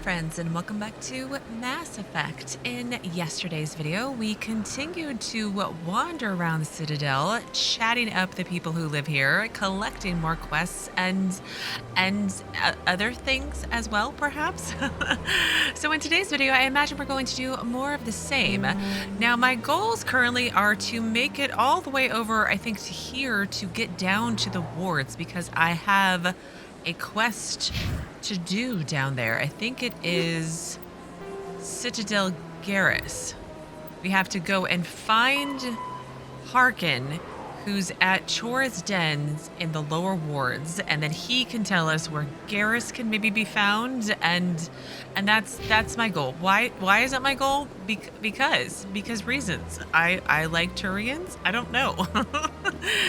friends, and welcome back to Mass Effect. In yesterday's video, we continued to wander around the Citadel, chatting up the people who live here, collecting more quests, and other things as well, perhaps. So in today's video, I imagine we're going to do more of the same. Now, my goals currently are to make it all the way over, I think, to here to get down to the wards, because I have a quest to do down there. I think it is Citadel Garrus. We have to go and find Harkin, who's at Chora's dens in the lower wards, and then he can tell us where Garrus can maybe be found, and that's my goal. Why is that my goal? Because reasons. I like Turians. I don't know.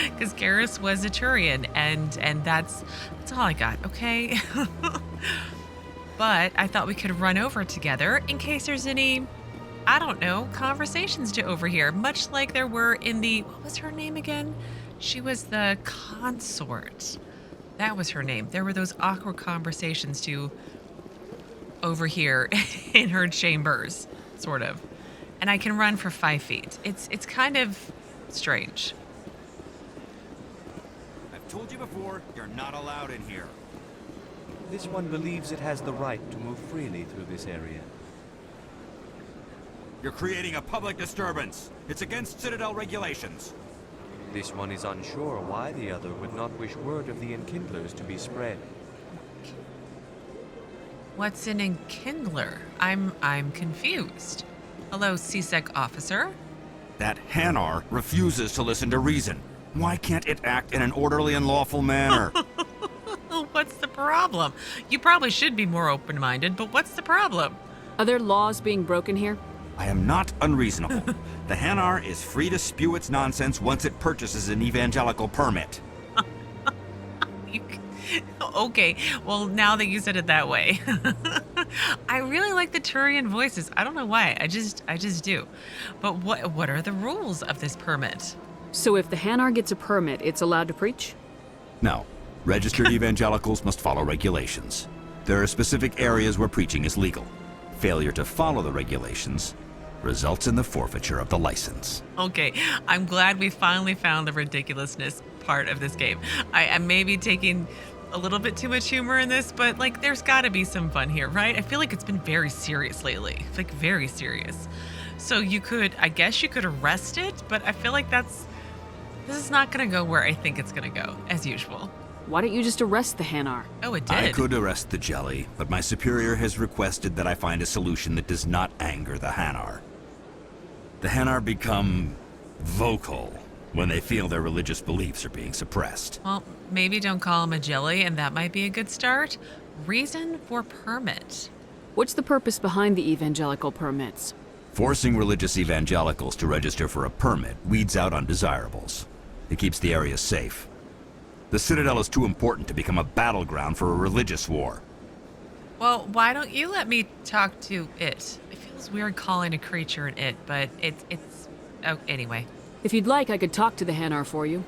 Because Garrus was a Turian, and that's all I got, okay? But I thought we could run over together in case there's any, I don't know, conversations to overhear, much like there were in the, what was her name again? She was the Consort. That was her name. There were those awkward conversations to overhear in her chambers, sort of. And I can run for 5 feet. It's kind of strange. I've told you before, you're not allowed in here. This one believes it has the right to move freely through this area. You're creating a public disturbance. It's against Citadel regulations. This one is unsure why the other would not wish word of the End Kindlers to be spread. What's an End Kindler? I'm confused. Hello, CSEC officer. That Hanar refuses to listen to reason. Why can't it act in an orderly and lawful manner? What's the problem? You probably should be more open-minded, but what's the problem? Are there laws being broken here? I am not unreasonable. The Hanar is free to spew its nonsense once it purchases an evangelical permit. Okay, well, now that you said it that way. I really like the Turian voices. I don't know why. I just do. But what are the rules of this permit? So if the Hanar gets a permit, it's allowed to preach? No. Registered evangelicals must follow regulations. There are specific areas where preaching is legal. Failure to follow the regulations results in the forfeiture of the license. Okay, I'm glad we finally found the ridiculousness part of this game. I may be taking a little bit too much humor in this, but like there's got to be some fun here, right? I feel like it's been very serious lately. Like very serious. So I guess you could arrest it, but I feel like this is not going to go where I think it's going to go, as usual. Why don't you just arrest the Hanar? Oh, it did. I could arrest the jelly, but my superior has requested that I find a solution that does not anger the Hanar. The Hanar become vocal when they feel their religious beliefs are being suppressed. Well, maybe don't call him a jelly, and that might be a good start. Reason for permit. What's the purpose behind the evangelical permits? Forcing religious evangelicals to register for a permit weeds out undesirables. It keeps the area safe. The Citadel is too important to become a battleground for a religious war. Well, why don't you let me talk to it? It feels weird calling a creature an it, but it's oh, anyway. If you'd like, I could talk to the Hanar for you.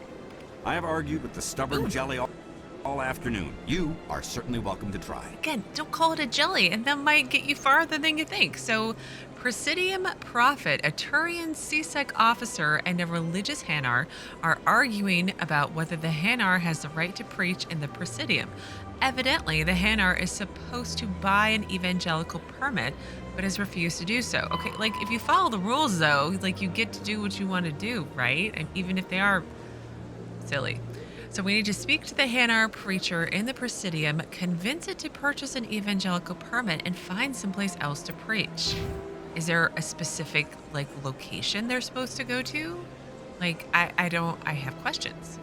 I have argued with the stubborn jelly all afternoon. You are certainly welcome to try. Again, don't call it a jelly, and that might get you farther than you think. So, Presidium Prophet, a Turian CSEC officer, and a religious Hanar are arguing about whether the Hanar has the right to preach in the Presidium. Evidently, the Hanar is supposed to buy an evangelical permit, but has refused to do so. Okay, like, if you follow the rules, though, like, you get to do what you want to do, right? And even if they are silly. So we need to speak to the Hanar preacher in the Presidium, convince it to purchase an evangelical permit, and find someplace else to preach. Is there a specific, like, location they're supposed to go to? Like, I have questions.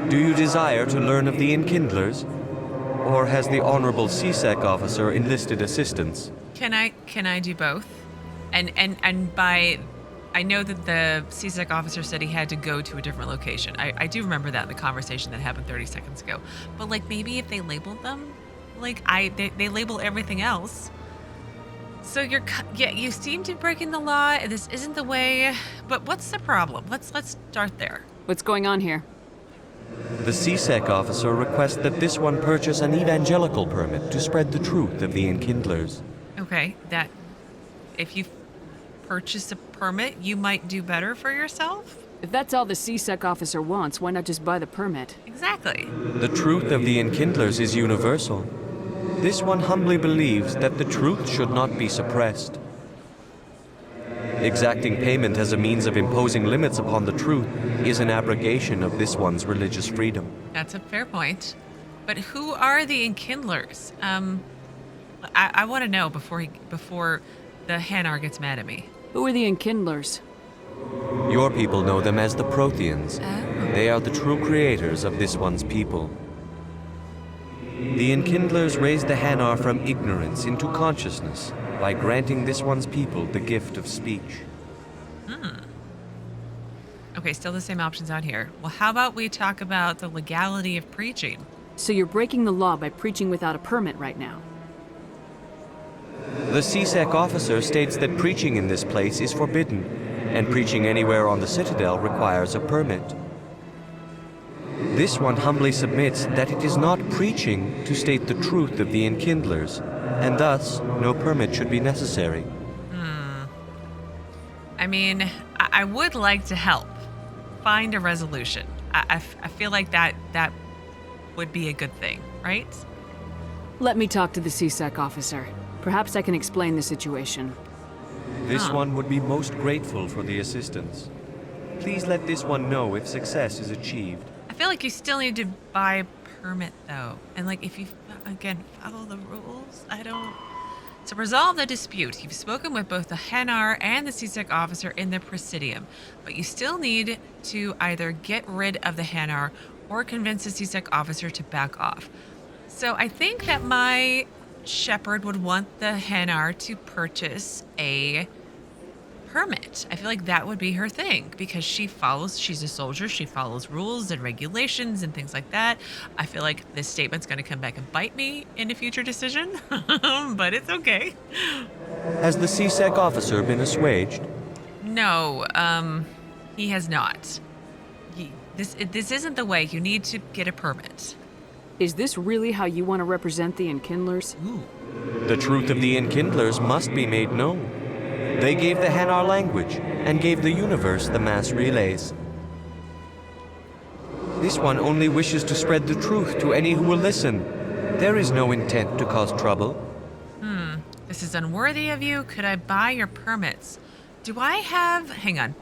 Do you desire to learn of the End Kindlers? Or has the Honorable CSEC officer enlisted assistance? Can I do both? And by, I know that the CSEC officer said he had to go to a different location. I do remember that in the conversation that happened 30 seconds ago. But, like, maybe if they labeled them, like, they label everything else. So you seem to be breaking the law. This isn't the way, but what's the problem? Let's start there. What's going on here? The CSEC officer requests that this one purchase an evangelical permit to spread the truth of the Enkindlers. Okay, that if you purchase a permit, you might do better for yourself? If that's all the CSEC officer wants, why not just buy the permit? Exactly. The truth of the Enkindlers is universal. This one humbly believes that the truth should not be suppressed. Exacting payment as a means of imposing limits upon the truth is an abrogation of this one's religious freedom. That's a fair point. But who are the Enkindlers? I want to know before the Hanar gets mad at me. Who are the Enkindlers? Your people know them as the Protheans. Oh. They are the true creators of this one's people. The Enkindlers raised the Hanar from ignorance into consciousness by granting this one's people the gift of speech. Okay, still the same options out here. Well, how about we talk about the legality of preaching? So you're breaking the law by preaching without a permit right now. The CSEC officer states that preaching in this place is forbidden, and preaching anywhere on the Citadel requires a permit. This one humbly submits that it is not preaching to state the truth of the Enkindlers, and thus no permit should be necessary. I mean, I would like to help find a resolution. I feel like that would be a good thing, right? Let me talk to the CSEC officer. Perhaps I can explain the situation. This one would be most grateful for the assistance. Please let this one know if success is achieved. I feel like you still need to buy a permit, though. And, like, if you, again, follow the rules, To resolve the dispute, you've spoken with both the Hanar and the CSEC officer in the Presidium, but you still need to either get rid of the Hanar or convince the CSEC officer to back off. So I think that my Shepard would want the Hanar to purchase a permit. I feel like that would be her thing because she's a soldier, she follows rules and regulations and things like that. I feel like this statement's going to come back and bite me in a future decision, but it's okay. Has the CSEC officer been assuaged? No, he has not. This isn't the way. You need to get a permit. Is this really how you want to represent the Enkindlers? Ooh. The truth of the Enkindlers must be made known. They gave the Hanar language and gave the universe the mass relays. This one only wishes to spread the truth to any who will listen. There is no intent to cause trouble. This is unworthy of you. Could I buy your permits? Do I have... Hang on.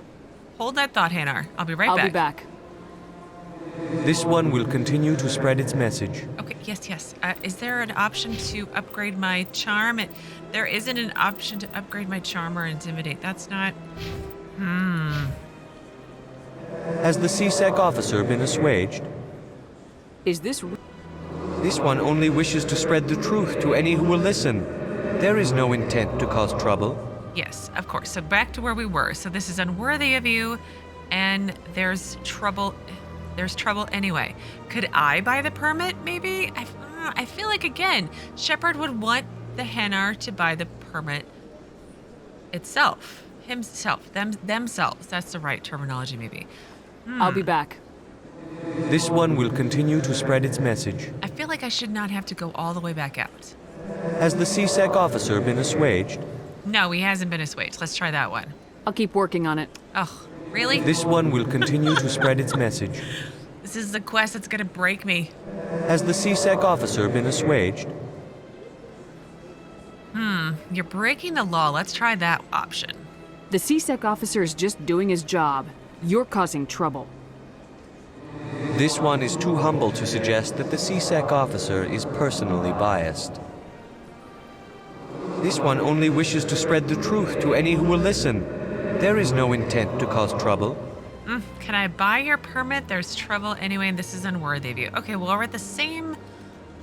Hold that thought, Hanar. I'll be right back. I'll be back. This one will continue to spread its message. Okay, yes. Is there an option to upgrade my charm? There isn't an option to upgrade my charm or intimidate. That's not... Has the CSEC officer been assuaged? Is this... This one only wishes to spread the truth to any who will listen. There is no intent to cause trouble. Yes, of course. So back to where we were. So this is unworthy of you, and there's trouble... There's trouble anyway. Could I buy the permit, maybe? I feel like, again, Shepard would want the Hanar to buy the permit itself. Themselves. That's the right terminology, maybe. I'll be back. This one will continue to spread its message. I feel like I should not have to go all the way back out. Has the CSEC officer been assuaged? No, he hasn't been assuaged. Let's try that one. I'll keep working on it. Ugh, really? This one will continue to spread its message. This is the quest that's gonna break me. Has the CSEC officer been assuaged? You're breaking the law. Let's try that option. The CSEC officer is just doing his job. You're causing trouble. This one is too humble to suggest that the CSEC officer is personally biased. This one only wishes to spread the truth to any who will listen. There is no intent to cause trouble. Can I buy your permit? There's trouble anyway, and this is unworthy of you. Okay, well, we're at the same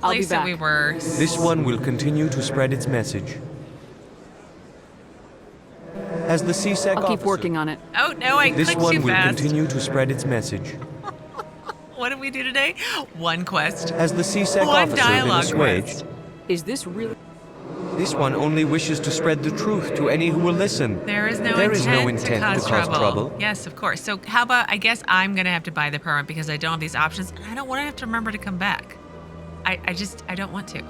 I'll be place that back. we were. This one will continue to spread its message. Has the CSEC I'll officer... keep working on it. Oh, no, I This clicked one too will fast. continue to spread its message. What did we do today? One quest. Has the CSEC One officer been dialogue assuaged? quest. Is this really... This one only wishes to spread the truth to any who will listen. There is no intent to cause trouble. Yes, of course. So how about, I guess I'm going to have to buy the permit because I don't have these options, and I don't want to have to remember to come back. I don't want to.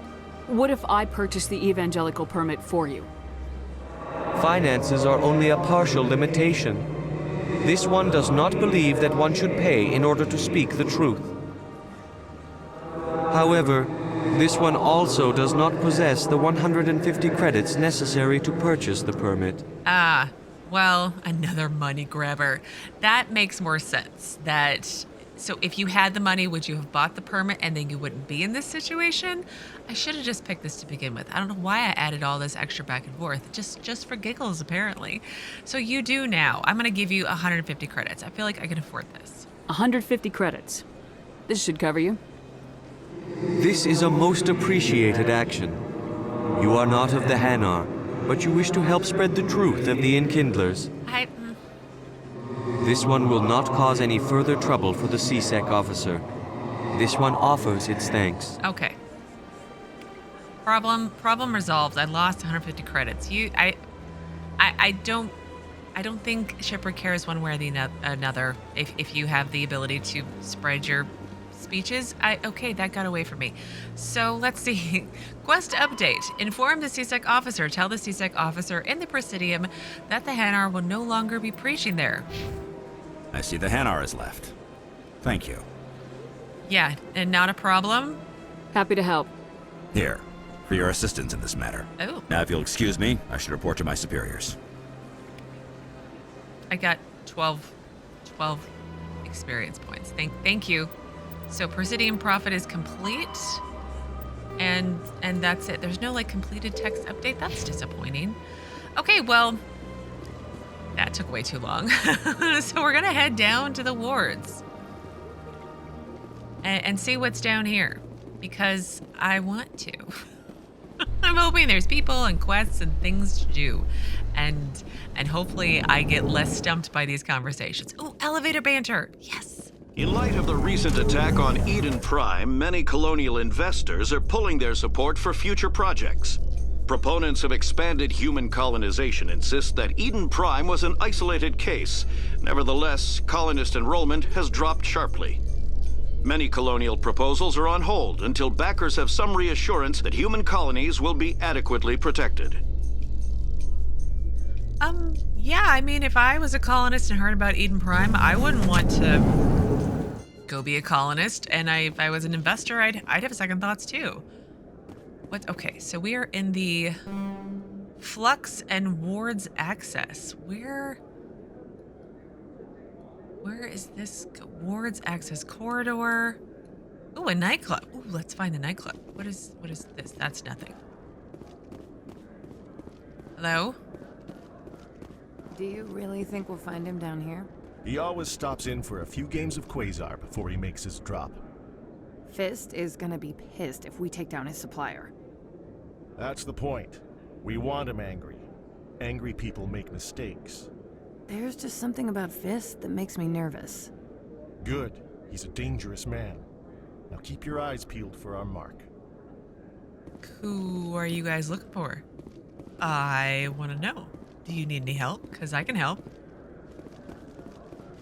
What if I purchase the evangelical permit for you? Finances are only a partial limitation. This one does not believe that one should pay in order to speak the truth. However, this one also does not possess the 150 credits necessary to purchase the permit. Ah, well, another money grabber. That makes more sense. So if you had the money, would you have bought the permit and then you wouldn't be in this situation? I should have just picked this to begin with. I don't know why I added all this extra back and forth, just for giggles, apparently. So you do now. I'm going to give you 150 credits. I feel like I can afford this. 150 credits. This should cover you. This is a most appreciated action. You are not of the Hanar, but you wish to help spread the truth of the End Kindlers. This one will not cause any further trouble for the CSEC officer. This one offers its thanks. Okay. Problem resolved. I lost 150 credits. I don't think Shepard cares one way or another if you have the ability to spread your speeches. Okay, that got away from me. So let's see. Quest update. Inform the CSEC officer. Tell the CSEC officer in the Presidium that the Hanar will no longer be preaching there. I see the Hanar is left. Thank you. Yeah, and not a problem. Happy to help. Here, for your assistance in this matter. Oh. Now, if you'll excuse me, I should report to my superiors. I got 12 experience points. Thank you. So Presidium Profit is complete. And that's it. There's no completed text update. That's disappointing. Okay, well, that took way too long. So we're gonna head down to the wards and see what's down here because I want to. I'm hoping there's people and quests and things to do, and hopefully I get less stumped by these conversations. Oh, elevator banter! Yes. In light of the recent attack on Eden Prime, many colonial investors are pulling their support for future projects. Proponents of expanded human colonization insist that Eden Prime was an isolated case. Nevertheless, colonist enrollment has dropped sharply. Many colonial proposals are on hold until backers have some reassurance that human colonies will be adequately protected. Yeah, I mean, if I was a colonist and heard about Eden Prime, I wouldn't want to go be a colonist. And if I was an investor, I'd have second thoughts too. What? Okay, so we are in the Flux and Wards Access. Where is this? Wards Access Corridor. Oh, a nightclub. Oh, let's find the nightclub. What is this? That's nothing. Hello? Do you really think we'll find him down here? He always stops in for a few games of Quasar before he makes his drop. Fist is gonna be pissed if we take down his supplier. That's the point. We want him angry. Angry people make mistakes. There's just something about Fist that makes me nervous. Good. He's a dangerous man. Now keep your eyes peeled for our mark. Who are you guys looking for? I want to know. Do you need any help? Because I can help.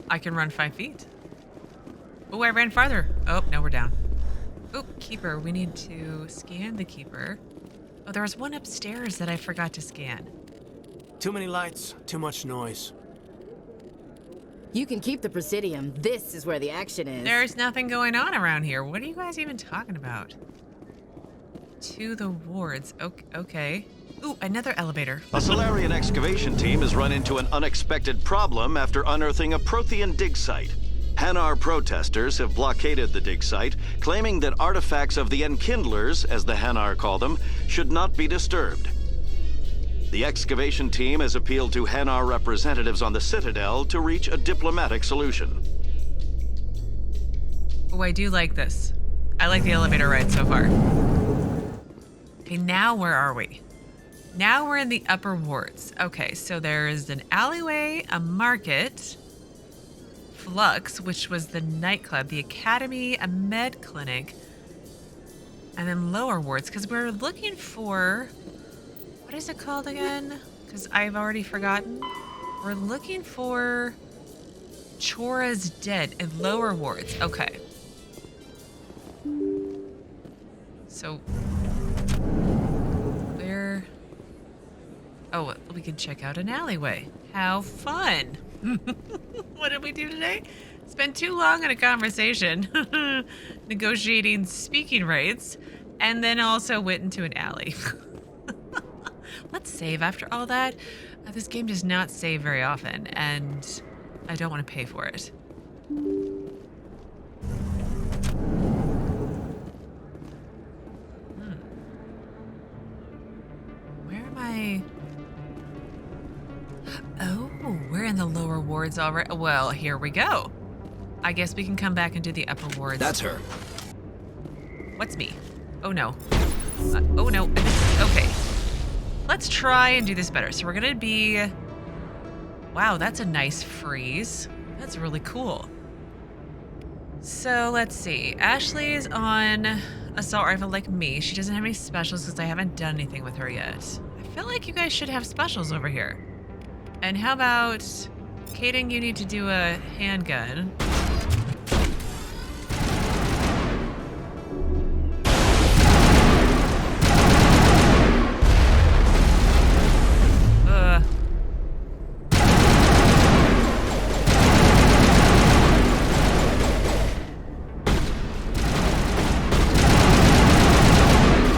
I can run 5 feet. Oh, I ran farther. Oh, no, we're down. Oh, Keeper. We need to scan the Keeper. Oh, there was one upstairs that I forgot to scan. Too many lights, too much noise. You can keep the Presidium. This is where the action is. There's nothing going on around here. What are you guys even talking about? To the wards. Okay. Ooh, another elevator. A Solarian excavation team has run into an unexpected problem after unearthing a Prothean dig site. Hanar protesters have blockaded the dig site, claiming that artifacts of the End Kindlers, as the Hanar call them, should not be disturbed. The excavation team has appealed to Hanar representatives on the Citadel to reach a diplomatic solution. Oh, I do like this. I like the elevator ride so far. Okay, now where are we? Now we're in the upper wards. Okay, so there's an alleyway, a market, Flux, which was the nightclub, the academy, a med clinic, and then lower wards, because we're looking for What is it called again? Because I've already forgotten. We're looking for Chora's Dead in lower wards. Okay. So, where... Oh, we can check out an alleyway. How fun. What did we do today? Spent too long in a conversation negotiating speaking rights, and then also went into an alley. Let's save after all that. This game does not save very often, and I don't want to pay for it. Where am I? Oh, we're in the lower wards already. Well, here we go. I guess we can come back and do the upper wards. That's her. What's me? Oh no. Oh no. Okay. Let's try and do this better. So we're gonna be... Wow, that's a nice freeze. That's really cool. So let's see. Ashley's on assault rifle like me. She doesn't have any specials because I haven't done anything with her yet. I feel like you guys should have specials over here. And how about... Kaidan, you need to do a handgun.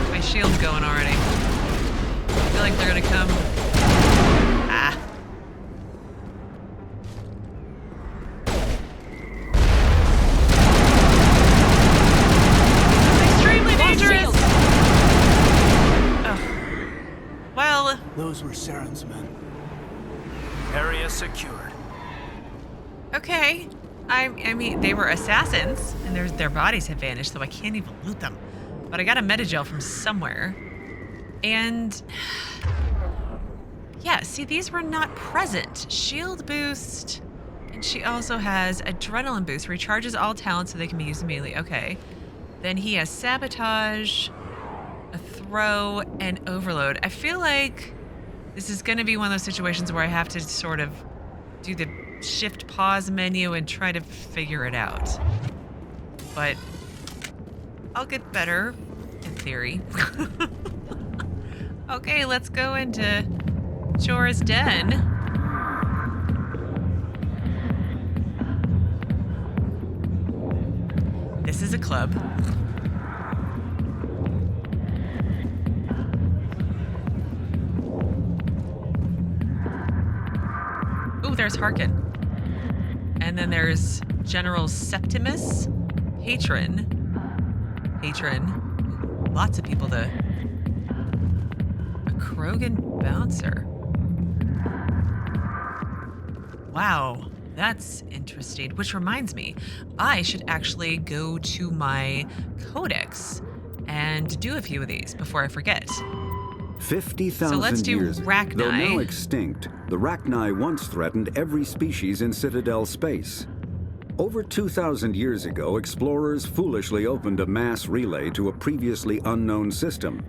My shield's going already. I feel like they're gonna come. Ah. Those were Saren's men. Area secured. Okay. I mean, they were assassins, and their bodies have vanished, so I can't even loot them. But I got a metagel from somewhere. And... yeah, see, these were not present. Shield boost. And she also has adrenaline boost. Recharges all talents so they can be used immediately. Okay. Then he has sabotage, a throw, and overload. I feel like this is going to be one of those situations where I have to sort of do the shift pause menu and try to figure it out. But I'll get better, in theory. Okay, let's go into Chora's Den. This is a club. Ooh, there's Harkin. And then there's General Septimus. Patron. Lots of people to... A Krogan bouncer. Wow, that's interesting. Which reminds me, I should actually go to my Codex and do a few of these before I forget. 50,000 years ago, Rachni. though now extinct, the Rachni once threatened every species in Citadel space. Over 2,000 years ago, explorers foolishly opened a mass relay to a previously unknown system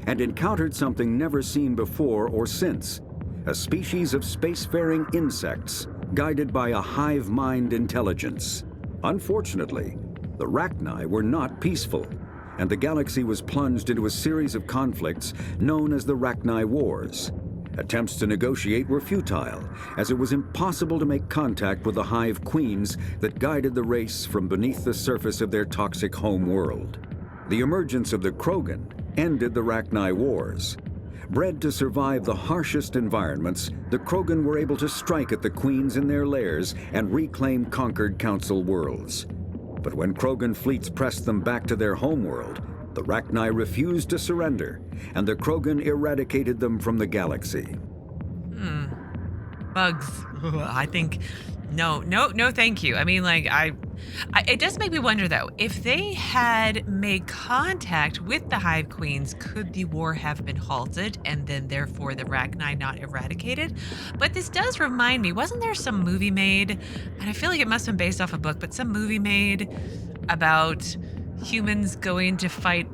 and encountered something never seen before or since, a species of spacefaring insects guided by a hive mind intelligence. Unfortunately, the Rachni were not peaceful, and the galaxy was plunged into a series of conflicts known as the Rachni Wars. Attempts to negotiate were futile, as it was impossible to make contact with the hive queens that guided the race from beneath the surface of their toxic home world. The emergence of the Krogan ended the Rachni Wars. Bred to survive the harshest environments, the Krogan were able to strike at the queens in their lairs and reclaim conquered council worlds. But when Krogan fleets pressed them back to their homeworld, the Rachni refused to surrender, and the Krogan eradicated them from the galaxy. Bugs. I think, no, thank you. I mean, like, it does make me wonder, though, if they had made contact with the Hive Queens, could the war have been halted and then therefore the Rachni not eradicated? But this does remind me, wasn't there some movie made, and I feel like it must have been based off a book, but some movie made about humans going to fight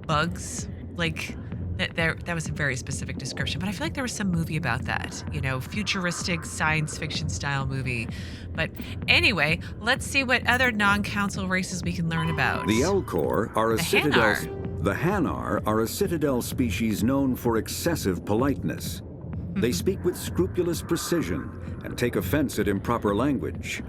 bugs? Like, That was a very specific description, but I feel like there was some movie about that, futuristic science fiction style movie. But anyway, let's see what other non-council races we can learn about. The Elcor are a Citadel. Hanar. The Hanar are a Citadel species known for excessive politeness. They speak with scrupulous precision and take offense at improper language.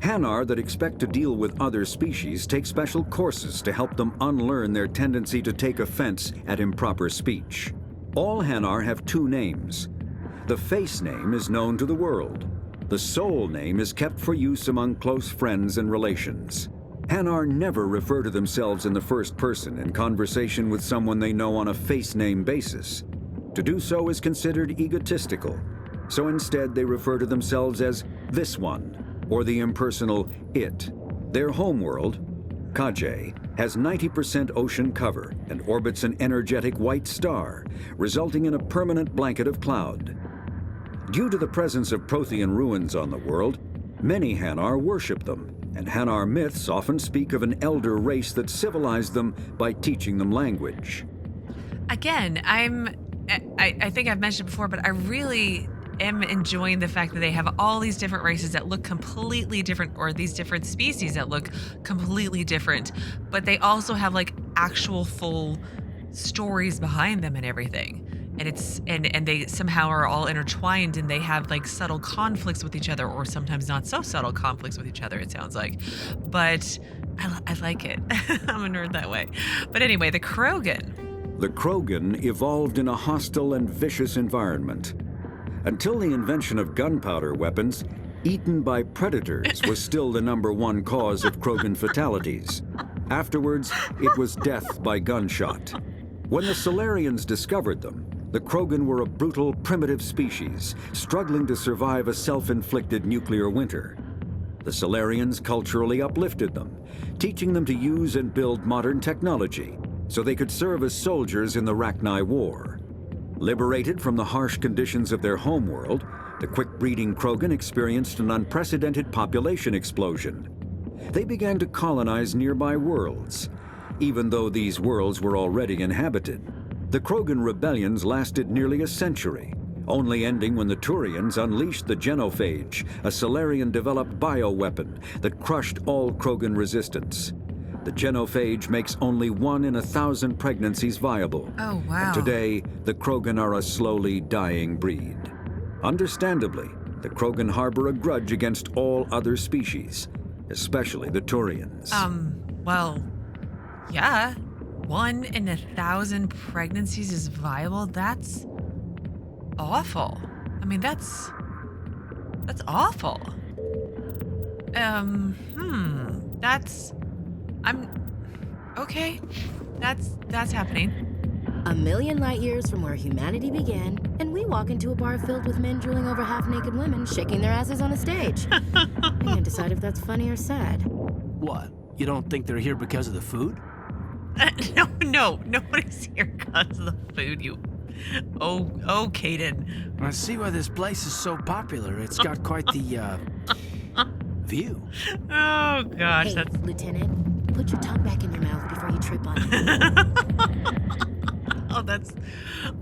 Hanar that expect to deal with other species take special courses to help them unlearn their tendency to take offense at improper speech. All Hanar have two names. The face name is known to the world. The soul name is kept for use among close friends and relations. Hanar never refer to themselves in the first person in conversation with someone they know on a face name basis. To do so is considered egotistical, so instead they refer to themselves as this one, or the impersonal it. Their homeworld, Kaje, has 90% ocean cover and orbits an energetic white star, resulting in a permanent blanket of cloud. Due to the presence of Prothean ruins on the world, many Hanar worship them, and Hanar myths often speak of an elder race that civilized them by teaching them language. Again, I think I've mentioned before, but I really am enjoying the fact that they have all these different races that look completely different, or these different species that look completely different, but they also have like actual full stories behind them and everything. And it's and they somehow are all intertwined, and they have like subtle conflicts with each other, or sometimes not so subtle conflicts with each other, it sounds like. But I like it. I'm a nerd that way. But anyway, the Krogan. The Krogan evolved in a hostile and vicious environment. Until the invention of gunpowder weapons, eaten by predators was still the #1 cause of Krogan fatalities. Afterwards, it was death by gunshot. When the Solarians discovered them, the Krogan were a brutal, primitive species, struggling to survive a self-inflicted nuclear winter. The Solarians culturally uplifted them, teaching them to use and build modern technology, so they could serve as soldiers in the Rachni War. Liberated from the harsh conditions of their homeworld, the quick-breeding Krogan experienced an unprecedented population explosion. They began to colonize nearby worlds, even though these worlds were already inhabited. The Krogan rebellions lasted nearly a century, only ending when the Turians unleashed the Genophage, a Solarian-developed bioweapon that crushed all Krogan resistance. The Genophage makes only 1 in 1,000 pregnancies viable. Oh, wow. And today, the Krogan are a slowly dying breed. Understandably, the Krogan harbor a grudge against all other species, especially the Turians. Well, yeah. 1 in 1,000 pregnancies is viable? That's awful. I mean, that's awful. Okay. That's happening. 1,000,000 light years from where humanity began, and we walk into a bar filled with men drooling over half-naked women shaking their asses on a stage. I can't decide if that's funny or sad. What? You don't think they're here because of the food? No, nobody's here because of the food, Oh, Kaidan. I see why this place is so popular. It's got quite the, view. Oh, gosh, Hey, Lieutenant, put your tongue back in your mouth before you trip on it.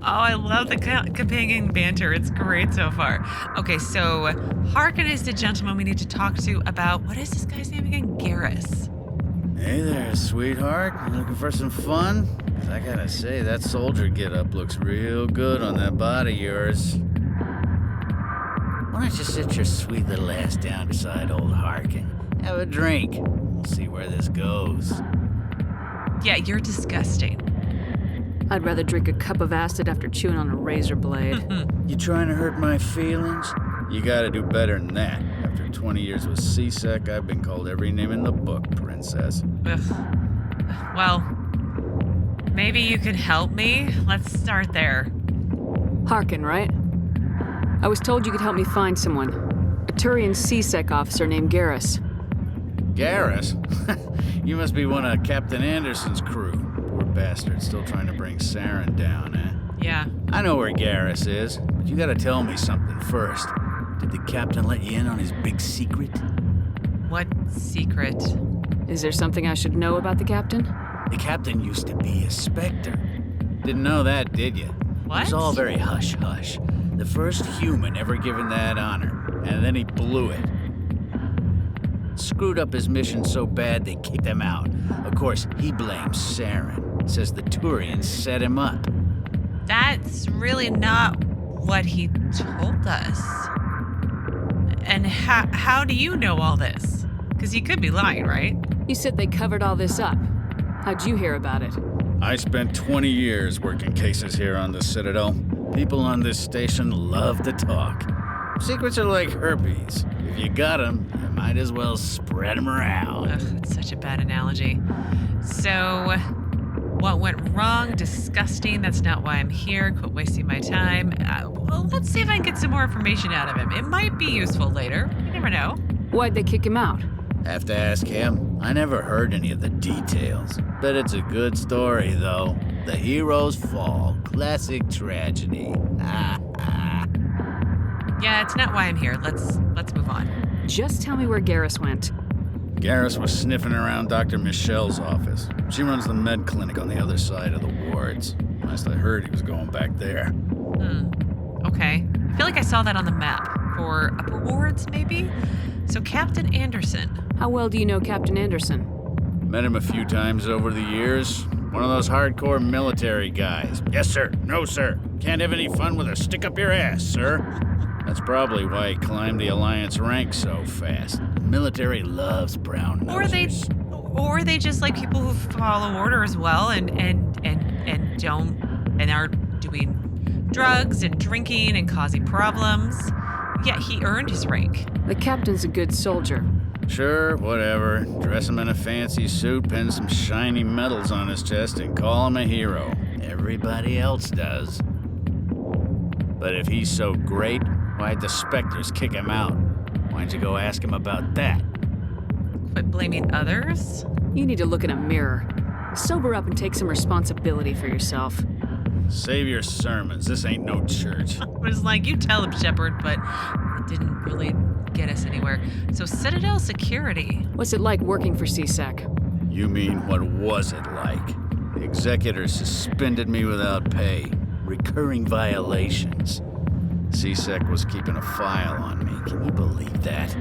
I love the companion banter. It's great so far. Okay, so Harkin is the gentleman we need to talk to about, what is this guy's name again? Garrus. Hey there, sweetheart. You looking for some fun? 'Cause I gotta say, that soldier getup looks real good on that body of yours. Why don't you sit your sweet little ass down beside old Harkin? Have a drink. We'll see where this goes. Yeah, you're disgusting. I'd rather drink a cup of acid after chewing on a razor blade. You trying to hurt my feelings? You gotta do better than that. After 20 years with C-Sec, I've been called every name in the book, princess. Ugh. Well, maybe you could help me? Let's start there. Harkin, right? I was told you could help me find someone. A Turian C-Sec officer named Garrus. Garrus? You must be one of Captain Anderson's crew. Poor bastard, still trying to bring Saren down, eh? Yeah. I know where Garrus is, but you gotta tell me something first. Did the captain let you in on his big secret? What secret? Is there something I should know about the captain? The captain used to be a Spectre. Didn't know that, did you? What? It was all very hush-hush. The first human ever given that honor, and then he blew it. Screwed up his mission so bad they kicked him out. Of course, he blames Saren. Says the Turians set him up. That's really not what he told us. And how do you know all this? Because he could be lying, right? You said they covered all this up. How'd you hear about it? I spent 20 years working cases here on the Citadel. People on this station love to talk. Secrets are like herpes. If you got them, you might as well spread them around. Ugh, that's such a bad analogy. So, what went wrong? Disgusting. That's not why I'm here. Quit wasting my time. Well, let's see if I can get some more information out of him. It might be useful later. You never know. Why'd they kick him out? Have to ask him. I never heard any of the details. Bet it's a good story, though. The hero's fall. Classic tragedy. Yeah, it's not why I'm here. Let's move on. Just tell me where Garrus went. Garrus was sniffing around Dr. Michelle's office. She runs the med clinic on the other side of the wards. Last I heard, he was going back there. Okay. I feel like I saw that on the map. For upper wards, maybe? So Captain Anderson. How well do you know Captain Anderson? Met him a few times over the years. One of those hardcore military guys. Yes, sir. No, sir. Can't have any fun with a stick up your ass, sir. That's probably why he climbed the Alliance ranks so fast. The military loves brown nosers. Or they just like people who follow orders well and are doing drugs and drinking and causing problems. Yeah, he earned his rank. The captain's a good soldier. Sure, whatever. Dress him in a fancy suit, pin some shiny medals on his chest, and call him a hero. Everybody else does. But if he's so great, why'd the Spectres kick him out? Why'd you go ask him about that? Quit blaming others? You need to look in a mirror. Sober up and take some responsibility for yourself. Save your sermons. This ain't no church. It was like, you tell him, Shepard, but it didn't really get us anywhere. So Citadel security. What's it like working for CSEC? You mean, what was it like? The executor suspended me without pay. Recurring violations. CSEC was keeping a file on me. Can you believe that?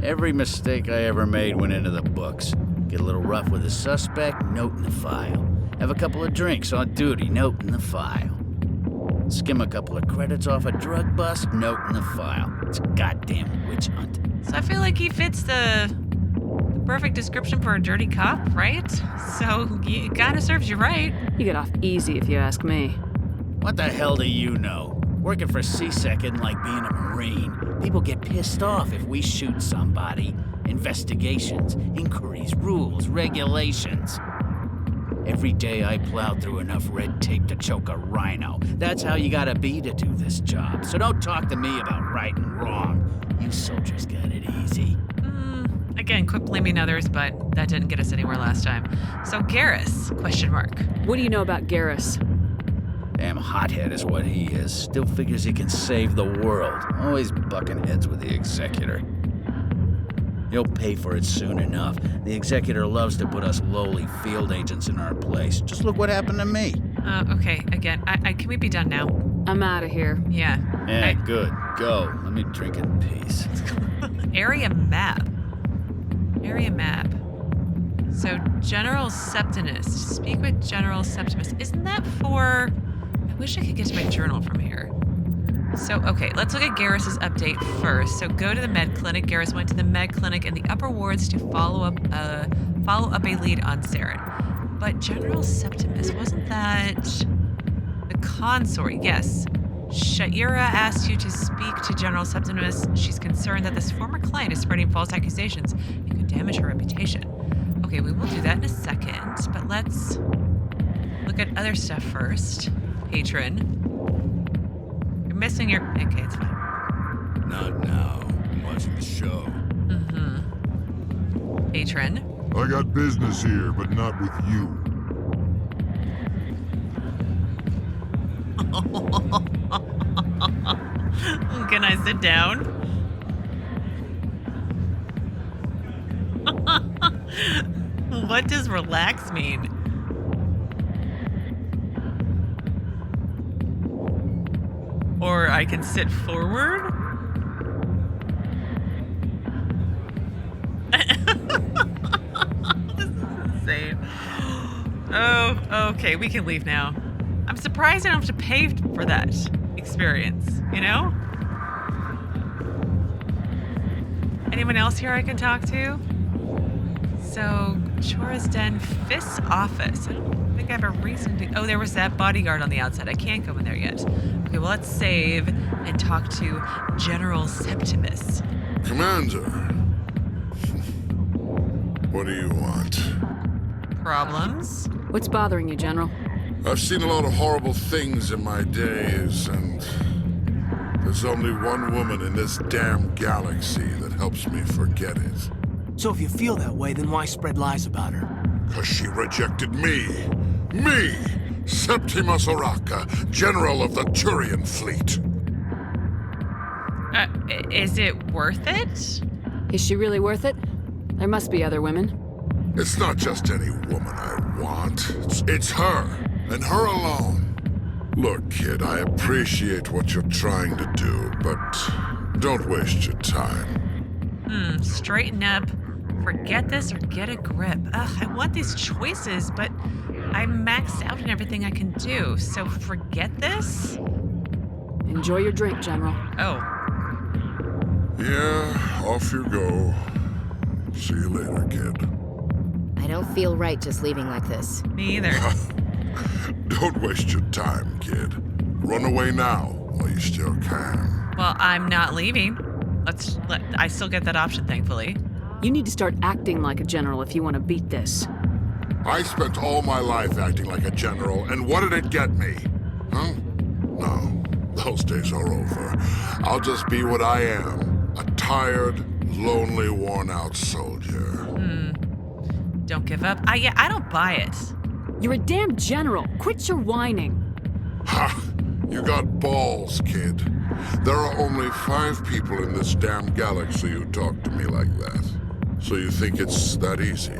Every mistake I ever made went into the books. Get a little rough with a suspect, note in the file. Have a couple of drinks on duty, note in the file. Skim a couple of credits off a drug bust, note in the file. It's a goddamn witch hunt. So I feel like he fits the perfect description for a dirty cop, right? So it kind of serves you right. You get off easy if you ask me. What the hell do you know? Working for CSEC isn't like being a Marine. People get pissed off if we shoot somebody. Investigations, inquiries, rules, regulations. Every day I plowed through enough red tape to choke a rhino. That's how you gotta be to do this job. So don't talk to me about right and wrong. You soldiers got it easy. Again, quit blaming others, but that didn't get us anywhere last time. So Garrus, question mark. What do you know about Garrus? Damn hothead is what he is. Still figures he can save the world. Always bucking heads with the executor. He'll pay for it soon enough. The executor loves to put us lowly field agents in our place. Just look what happened to me. Okay, again, can we be done now? I'm out of here. Yeah. Yeah, good. Go. Let me drink in peace. Area map. So, General Septimus. Speak with General Septimus. Isn't that for... I wish I could get to my journal from here. So, okay, let's look at Garrus's update first. So go to the med clinic. Garrus went to the med clinic in the upper wards to follow up a lead on Saren. But General Septimus, wasn't that the consort? Yes. Shaira asked you to speak to General Septimus. She's concerned that this former client is spreading false accusations and could damage her reputation. Okay, we will do that in a second, but let's look at other stuff first. Patron. You're missing your... Okay, it's fine. Not now. I'm watching the show. Patron. I got business here, but not with you. Can I sit down? What does relax mean? I can sit forward? This is insane. Oh, okay, we can leave now. I'm surprised I don't have to pay for that experience, you know? Anyone else here I can talk to? So, Chora's Den, Fist's office. I don't think I have a reason to... Oh, there was that bodyguard on the outside. I can't go in there yet. Okay, well, let's save and talk to General Septimus. Commander. What do you want? Problems? What's bothering you, General? I've seen a lot of horrible things in my days, and there's only one woman in this damn galaxy that helps me forget it. So if you feel that way, then why spread lies about her? 'Cause she rejected me! Me! Septimus Oraka, General of the Turian Fleet! Is it worth it? Is she really worth it? There must be other women. It's not just any woman I want. It's her, and her alone. Look, kid, I appreciate what you're trying to do, but don't waste your time. Straighten up. Forget this or get a grip. Ugh, I want these choices, but I'm maxed out in everything I can do. So forget this? Enjoy your drink, General. Oh. Yeah, off you go. See you later, kid. I don't feel right just leaving like this. Me either. Don't waste your time, kid. Run away now while you still can. Well, I'm not leaving. I still get that option, thankfully. You need to start acting like a general if you want to beat this. I spent all my life acting like a general, and what did it get me? Huh? No, those days are over. I'll just be what I am, a tired, lonely, worn-out soldier. Don't give up. I don't buy it. You're a damn general. Quit your whining. Ha! You got balls, kid. There are only 5 people in this damn galaxy who talk to me like that. So you think it's that easy?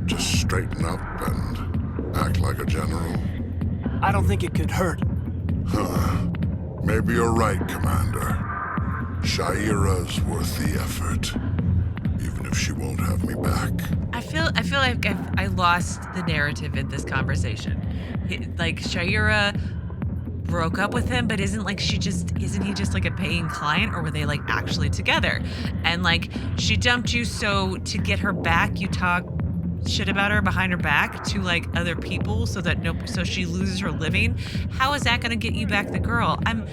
Just straighten up and act like a general? I don't think it could hurt. Huh. Maybe you're right, Commander. Shaira's worth the effort. Even if she won't have me back. I feel like I lost the narrative in this conversation. Like Shaira broke up with him, but isn't he just like a paying client, or were they like actually together? And like she dumped you, so to get her back, you talk shit about her behind her back to like other people so she loses her living. How is that going to get you back the girl? I'm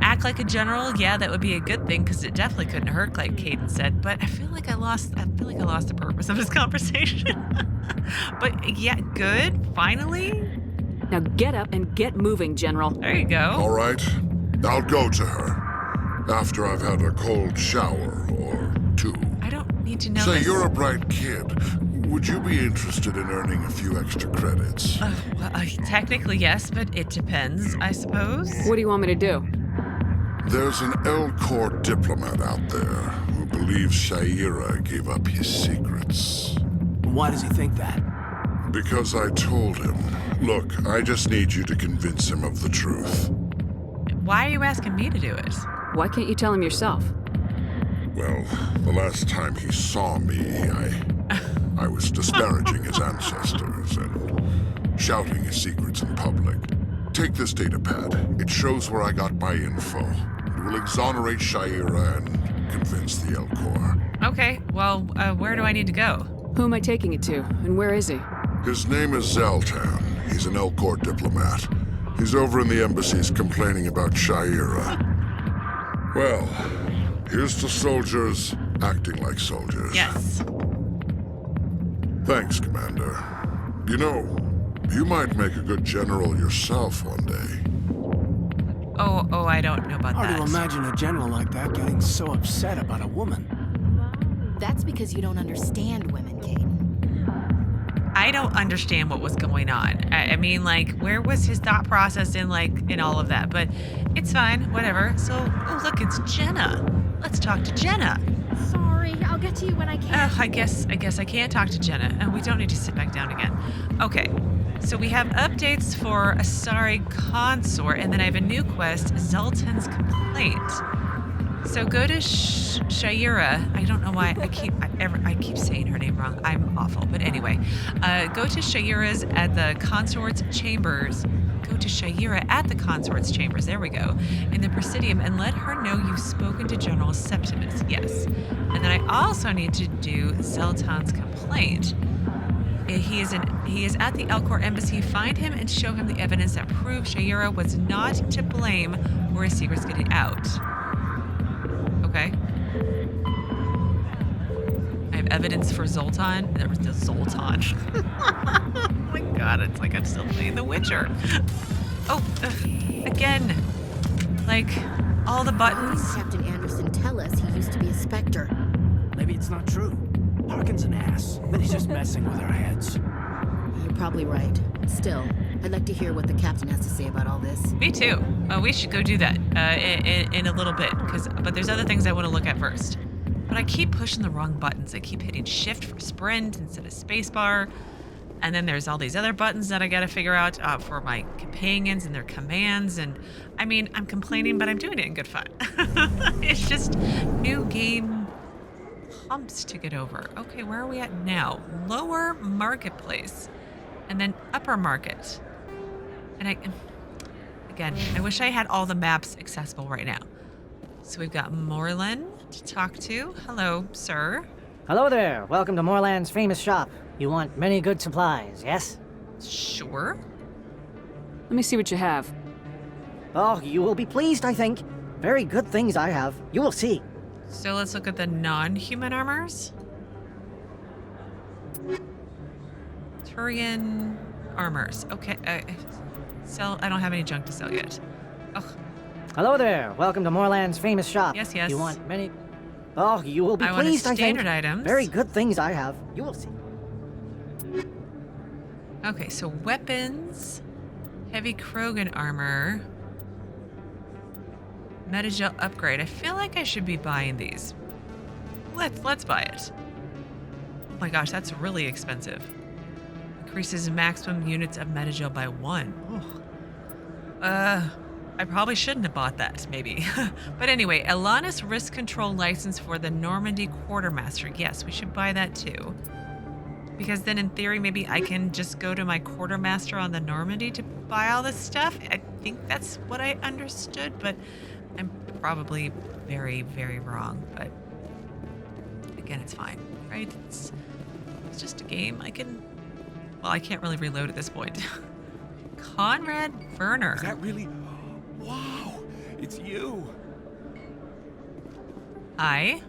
act like a general. Yeah, that would be a good thing because it definitely couldn't hurt, like Kaidan said. But I feel like I lost the purpose of this conversation. But yeah, good. Finally. Now get up and get moving, General. There you go. All right, I'll go to her after I've had a cold shower or 2. I don't need to know. Say, this. you're a bright kid. Would you be interested in earning a few extra credits? Technically, yes, but it depends, I suppose. What do you want me to do? There's an Elcor diplomat out there who believes Shaira gave up his secrets. Why does he think that? Because I told him. Look, I just need you to convince him of the truth. Why are you asking me to do it? Why can't you tell him yourself? Well, the last time he saw me, I was disparaging his ancestors and shouting his secrets in public. Take this data pad. It shows where I got my info. It will exonerate Shaira and convince the Elcor. Okay, well, where do I need to go? Who am I taking it to, and where is he? His name is Xeltan. He's an Elcor diplomat. He's over in the embassies complaining about Shaira. Well, here's to soldiers acting like soldiers. Yes. Thanks, Commander. You know, you might make a good general yourself one day. Oh, I don't know about Hard that. to imagine a general like that getting so upset about a woman. That's because you don't understand women, Kaidan. I don't understand what was going on. I mean, like, where was his thought process in all of that? But it's fine, whatever. So, oh, look, it's Jenna. Let's talk to Jenna. Sorry, I'll get to you when I can. I guess I can't talk to Jenna, and we don't need to sit back down again. Okay, So we have updates for Asari Consort, and then I have a new quest, Xeltan's Complaint. So go to Shaira. I don't know why I keep saying her name wrong. I'm awful. But anyway, go to Shaira's at the Consort's chambers. Go to Shaira at the Consort's chambers. There we go. In the Presidium, and let her know you've spoken to General Septimus. Yes. And then I also need to do Xeltan's Complaint. He is at the Elcor embassy. Find him and show him the evidence that proves Shaira was not to blame for his secrets getting out. Okay. I have evidence for Xeltan. There was the Xeltan. Oh my god, it's like I'm still playing The Witcher. Oh, again. Like, all the buttons. Captain Anderson tell us he used to be a Spectre. Maybe it's not true. Harkin's an ass, but he's just messing with our heads. You're probably right. Still, I'd like to hear what the captain has to say about all this. Me too. We should go do that in a little bit, but there's other things I want to look at first. But I keep pushing the wrong buttons. I keep hitting shift for sprint instead of spacebar. And then there's all these other buttons that I gotta figure out for my companions and their commands. And I mean, I'm complaining, but I'm doing it in good fun. It's just new game humps to get over. Okay, where are we at now? Lower marketplace. And then upper market. And I wish I had all the maps accessible right now. So we've got Morlan to talk to. Hello, sir. Hello there. Welcome to Moorlands' famous shop. You want many good supplies, yes? Sure. Let me see what you have. Oh, you will be pleased, I think. Very good things I have. You will see. So let's look at the non-human armors. Turian armors. Okay, I don't have any junk to sell yet. Ugh. Hello there. Welcome to Moorlands' famous shop. Yes, yes. You want many... Oh, you will be pleased, I think. Standard items. Very good things I have. You will see. Okay, so weapons, heavy Krogan armor, Metagel upgrade. I feel like I should be buying these. Let's buy it. Oh my gosh, that's really expensive. Increases maximum units of Metagel by 1. Oh. I probably shouldn't have bought that, maybe. But anyway, Alanis risk control license for the Normandy quartermaster. Yes, we should buy that too. Because then in theory, maybe I can just go to my quartermaster on the Normandy to buy all this stuff. I think that's what I understood, but I'm probably very, very wrong. But again, it's fine, right? It's just a game. I can't really reload at this point. Conrad Werner. Is that really... Wow, it's you. Hi.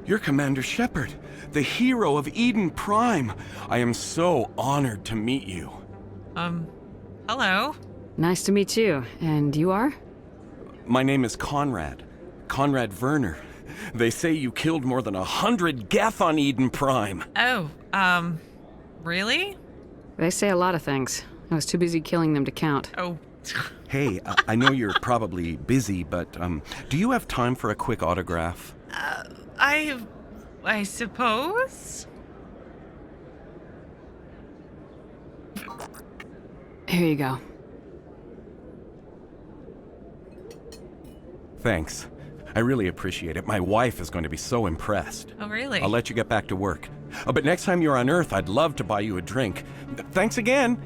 You're Commander Shepard, the hero of Eden Prime. I am so honored to meet you. Hello. Nice to meet you. And you are? My name is Conrad Werner. They say you killed more than 100 Geth on Eden Prime. Oh, really? They say a lot of things. I was too busy killing them to count. Oh. Hey, I know you're probably busy, but do you have time for a quick autograph? I suppose. Here you go. Thanks. I really appreciate it. My wife is going to be so impressed. Oh, really? I'll let you get back to work. But next time you're on Earth, I'd love to buy you a drink. Thanks again.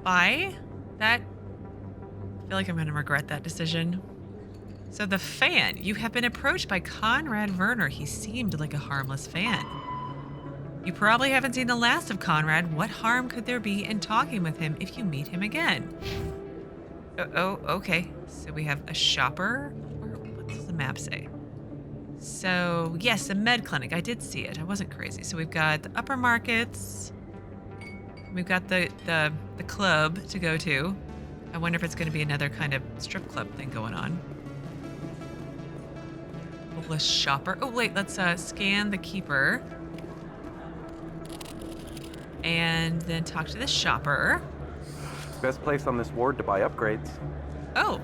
Buy? That... I feel like I'm going to regret that decision. So the fan. You have been approached by Conrad Werner. He seemed like a harmless fan. You probably haven't seen the last of Conrad. What harm could there be in talking with him if you meet him again? Oh, okay. So we have a shopper. What does the map say? So, yes, a med clinic. I did see it. I wasn't crazy. So we've got the upper markets. We've got the club to go to. I wonder if it's going to be another kind of strip club thing going on. The shopper. Oh, wait, let's scan the keeper. And then talk to the shopper. Best place on this ward to buy upgrades. Oh,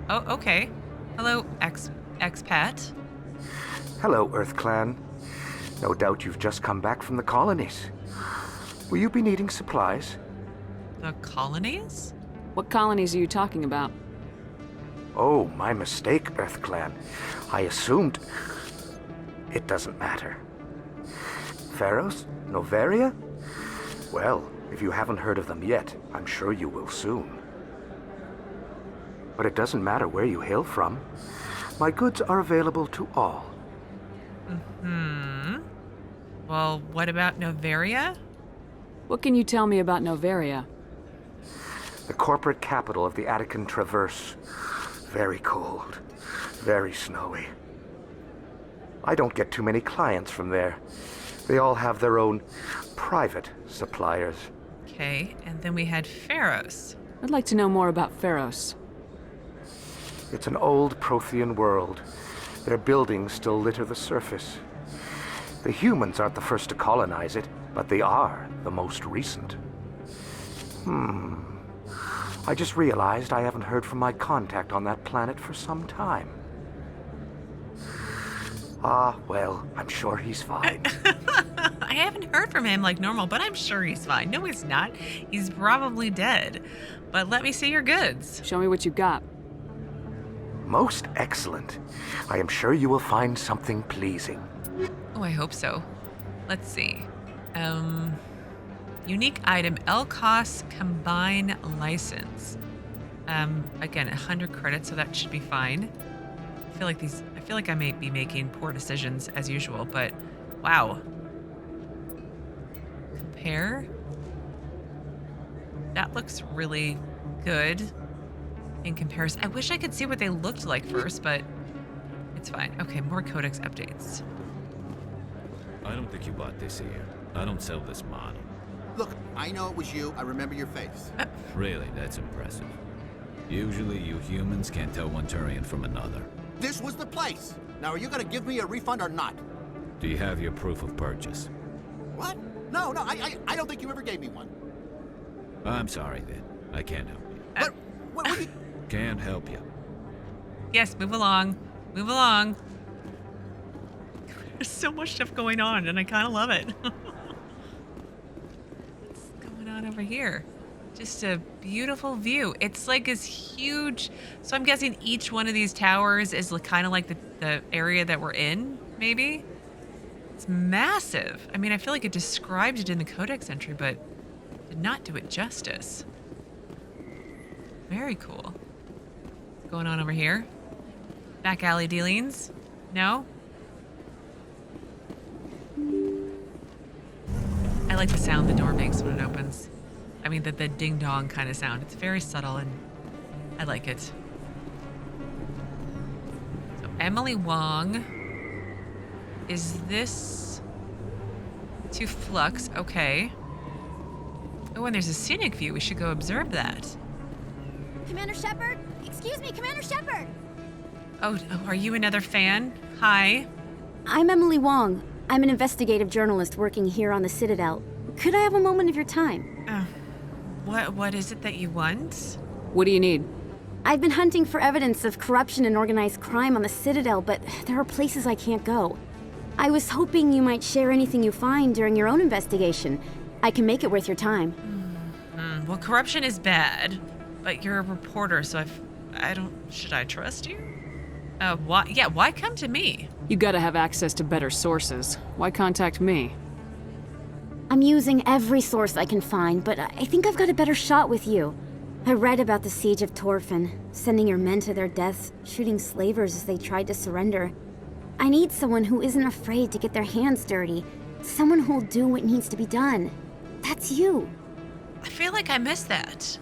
okay. Hello, Expat. Hello, Earth Clan. No doubt you've just come back from the colonies. Will you be needing supplies? The colonies? What colonies are you talking about? Oh, my mistake, Earth Clan. I assumed... It doesn't matter. Pharos? Noveria? Well, if you haven't heard of them yet, I'm sure you will soon. But it doesn't matter where you hail from. My goods are available to all. Well, what about Noveria? What can you tell me about Noveria? The corporate capital of the Attican Traverse. Very cold. Very snowy. I don't get too many clients from there. They all have their own private suppliers. Okay, and then we had Pharos. I'd like to know more about Pharos. It's an old Prothean world. Their buildings still litter the surface. The humans aren't the first to colonize it, but they are the most recent. I just realized I haven't heard from my contact on that planet for some time. Ah, well, I'm sure he's fine. I haven't heard from him like normal, but I'm sure he's fine. No, he's not. He's probably dead. But let me see your goods. Show me what you've got. Most excellent. I am sure you will find something pleasing. Oh, I hope so. Let's see. Unique item, LCOS Combine License. Again, 100 credits, so that should be fine. I feel like I may be making poor decisions as usual, but wow. Compare. That looks really good in comparison. I wish I could see what they looked like first, but it's fine. Okay, more Codex updates. I don't think you bought this here. I don't sell this model. Look, I know it was you. I remember your face. Really, that's impressive. Usually you humans can't tell one Turian from another. This was the place. Now, are you gonna give me a refund or not? Do you have your proof of purchase? What? No, I don't think you ever gave me one. I'm sorry then. I can't help you. What you... Can't help you. Yes, move along. Move along. There's so much stuff going on, and I kind of love it. What's going on over here? Just a beautiful view. It's like this huge... So I'm guessing each one of these towers is kind of like the area that we're in, maybe? It's massive. I mean, I feel like it described it in the Codex entry, but did not do it justice. Very cool. What's going on over here? Back alley dealings? No? I like the sound the door makes when it opens. I mean, the ding-dong kind of sound. It's very subtle, and I like it. So, Emily Wong. Is this to Flux? Okay. Oh, and there's a scenic view. We should go observe that. Commander Shepard? Excuse me, Commander Shepard! Oh, are you another fan? Hi. I'm Emily Wong. I'm an investigative journalist working here on the Citadel. Could I have a moment of your time? What is it that you want? What do you need? I've been hunting for evidence of corruption and organized crime on the Citadel, but there are places I can't go. I was hoping you might share anything you find during your own investigation. I can make it worth your time. Well, corruption is bad, but you're a reporter, so should I trust you? Why come to me? You gotta have access to better sources. Why contact me? I'm using every source I can find, but I think I've got a better shot with you. I read about the siege of Torfin, sending your men to their deaths, shooting slavers as they tried to surrender. I need someone who isn't afraid to get their hands dirty. Someone who'll do what needs to be done. That's you. I feel like I missed that.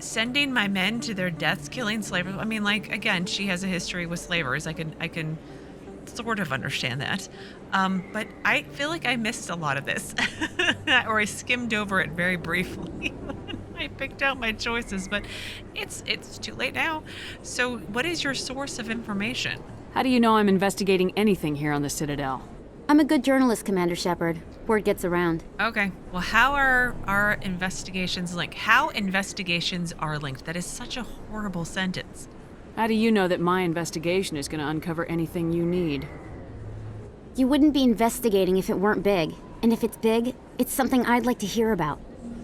Sending my men to their deaths, killing slavers. I mean, like, again, she has a history with slavers. I can sort of understand that. But I feel like I missed a lot of this. Or I skimmed over it very briefly when I picked out my choices, but it's too late now. So what is your source of information? How do you know I'm investigating anything here on the Citadel? I'm a good journalist, Commander Shepard. Word gets around. Okay. Well, how are our investigations linked? How investigations are linked? That is such a horrible sentence. How do you know that my investigation is going to uncover anything you need? You wouldn't be investigating if it weren't big. And if it's big, it's something I'd like to hear about.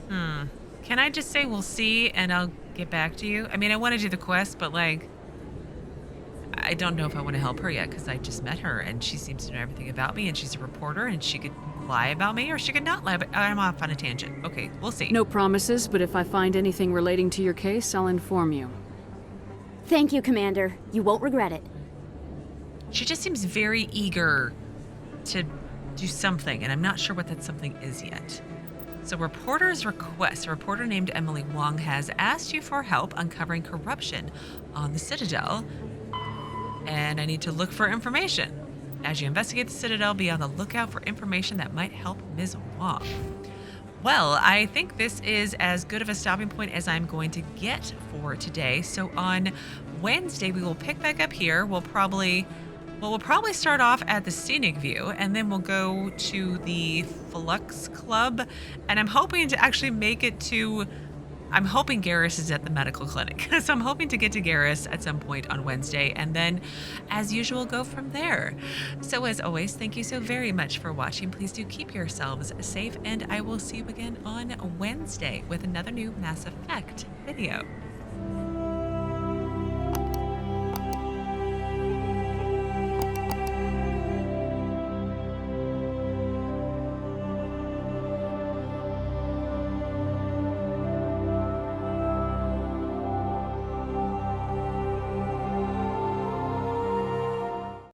Can I just say we'll see and I'll get back to you? I mean, I want to do the quest, but like, I don't know if I want to help her yet because I just met her and she seems to know everything about me and she's a reporter and she could lie about me or she could not lie, but I'm off on a tangent. Okay, we'll see. No promises, but if I find anything relating to your case, I'll inform you. Thank you, Commander. You won't regret it. She just seems very eager to do something, and I'm not sure what that something is yet. So, reporter's request. A reporter named Emily Wong has asked you for help uncovering corruption on the Citadel, and I need to look for information. As you investigate the Citadel, be on the lookout for information that might help Ms. Wong. Well, I think this is as good of a stopping point as I'm going to get for today. So on Wednesday, we will pick back up here. We'll probably start off at the Scenic View, and then we'll go to the Flux Club. And I'm hoping to actually make it to... I'm hoping Garrus is at the medical clinic. So I'm hoping to get to Garrus at some point on Wednesday, and then, as usual, go from there. So as always, thank you so very much for watching. Please do keep yourselves safe, and I will see you again on Wednesday with another new Mass Effect video.